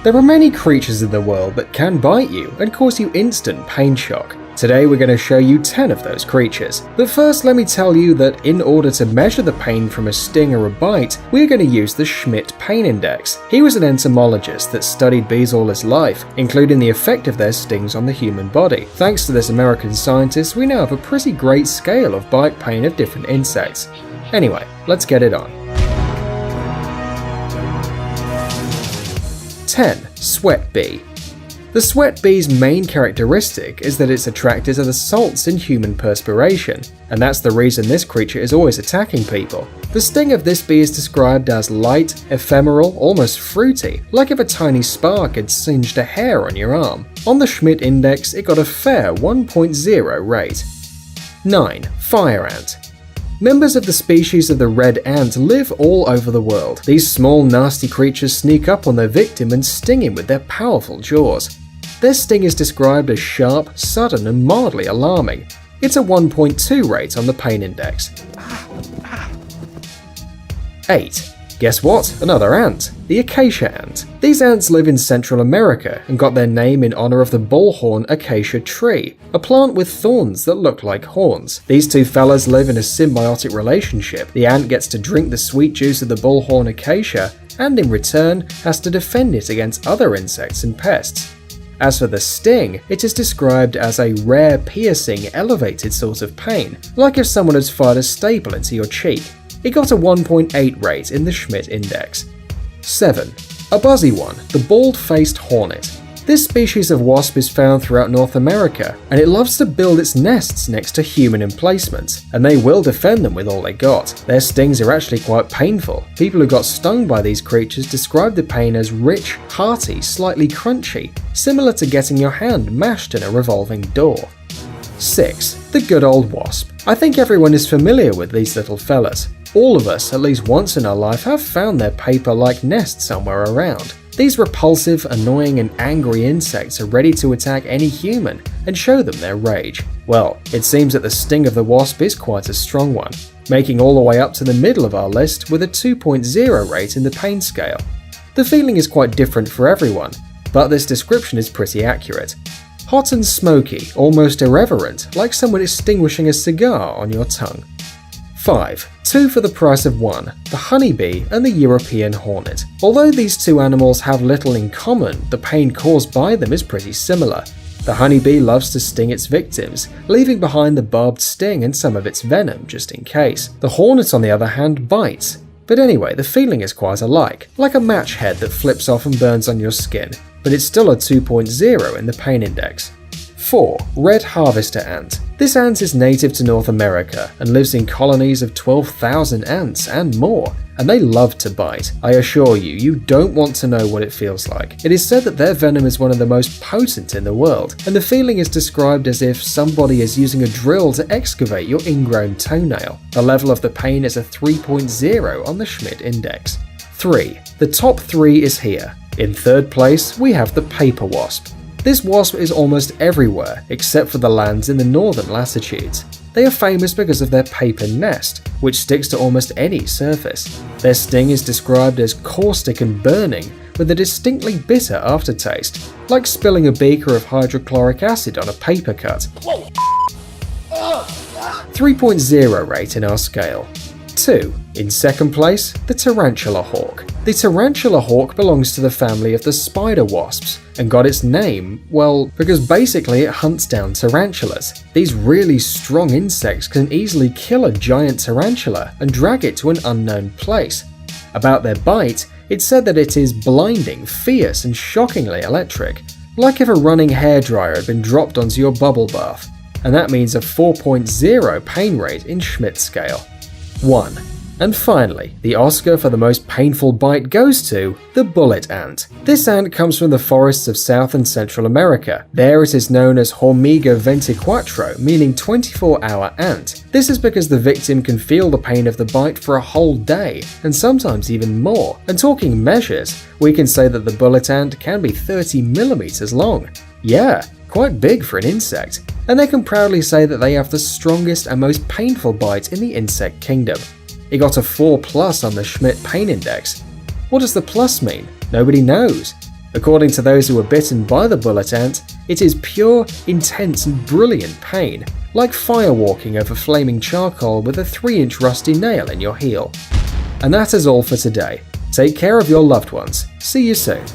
There are many creatures in the world that can bite you and cause you instant pain shock. Today we're going to show you 10 of those creatures. But first let me tell you that in order to measure the pain from a sting or a bite, we're going to use the Schmidt Pain Index. He was an entomologist that studied bees all his life, including the effect of their stings on the human body. Thanks to this American scientist, we now have a pretty great scale of bite pain of different insects. Anyway, let's get it on. 10. Sweat bee. The sweat bee's main characteristic is that it's attracted to the salts in human perspiration, and that's the reason this creature is always attacking people. The sting of this bee is described as light, ephemeral, almost fruity, like if a tiny spark had singed a hair on your arm. On the Schmidt Index, it got a fair 1.0 rate. 9. Fire ant. Members of the species of the red ant live all over the world. These small, nasty creatures sneak up on their victim and sting him with their powerful jaws. Their sting is described as sharp, sudden, and mildly alarming. It's a 1.2 rate on the pain index. 8. Guess what? Another ant. The acacia ant. These ants live in Central America and got their name in honor of the bullhorn acacia tree, a plant with thorns that look like horns. These two fellas live in a symbiotic relationship. The ant gets to drink the sweet juice of the bullhorn acacia and in return has to defend it against other insects and pests. As for the sting, it is described as a rare, piercing, elevated sort of pain, like if someone has fired a staple into your cheek. It got a 1.8 rate in the Schmidt Index. 7. A buzzy one, the bald-faced hornet. This species of wasp is found throughout North America, and it loves to build its nests next to human emplacements, and they will defend them with all they got. Their stings are actually quite painful. People who got stung by these creatures describe the pain as rich, hearty, slightly crunchy, similar to getting your hand mashed in a revolving door. 6. The good old wasp. I think everyone is familiar with these little fellas. All of us, at least once in our life, have found their paper-like nest somewhere around. These repulsive, annoying, and angry insects are ready to attack any human and show them their rage. Well, it seems that the sting of the wasp is quite a strong one, making all the way up to the middle of our list with a 2.0 rate in the pain scale. The feeling is quite different for everyone, but this description is pretty accurate. Hot and smoky, almost irreverent, like someone extinguishing a cigar on your tongue. 5. 2 for the price of 1, the honeybee and the European hornet. Although these two animals have little in common, the pain caused by them is pretty similar. The honeybee loves to sting its victims, leaving behind the barbed sting and some of its venom just in case. The hornet, on the other hand, bites. But anyway, the feeling is quite alike, like a match head that flips off and burns on your skin, but it's still a 2.0 in the pain index. 4. Red harvester ant. This ant is native to North America and lives in colonies of 12,000 ants and more, and they love to bite. I assure you, you don't want to know what it feels like. It is said that their venom is one of the most potent in the world, and the feeling is described as if somebody is using a drill to excavate your ingrown toenail. The level of the pain is a 3.0 on the Schmidt Index. 3. The top 3 is here. In third place, we have the paper wasp. This wasp is almost everywhere except for the lands in the northern latitudes. They are famous because of their paper nest, which sticks to almost any surface. Their sting is described as caustic and burning, with a distinctly bitter aftertaste, like spilling a beaker of hydrochloric acid on a paper cut. 3.0 rate in our scale. 2. In second place, the tarantula hawk. The tarantula hawk belongs to the family of the spider wasps and got its name, well, because basically it hunts down tarantulas. These really strong insects can easily kill a giant tarantula and drag it to an unknown place. About their bite, it's said that it is blinding, fierce, and shockingly electric, like if a running hairdryer had been dropped onto your bubble bath, and that means a 4.0 pain rate in Schmidt scale. 1. And finally, the Oscar for the most painful bite goes to the bullet ant. This ant comes from the forests of South and Central America. There it is known as Hormiga 24, meaning 24-hour ant. This is because the victim can feel the pain of the bite for a whole day, and sometimes even more. And talking measures, we can say that the bullet ant can be 30 millimeters long. Yeah, quite big for an insect. And they can proudly say that they have the strongest and most painful bite in the insect kingdom. It got a 4+ on the Schmidt Pain Index. What does the plus mean? Nobody knows. According to those who were bitten by the bullet ant, it is pure, intense and brilliant pain, like firewalking over flaming charcoal with a 3-inch rusty nail in your heel. And that is all for today. Take care of your loved ones. See you soon.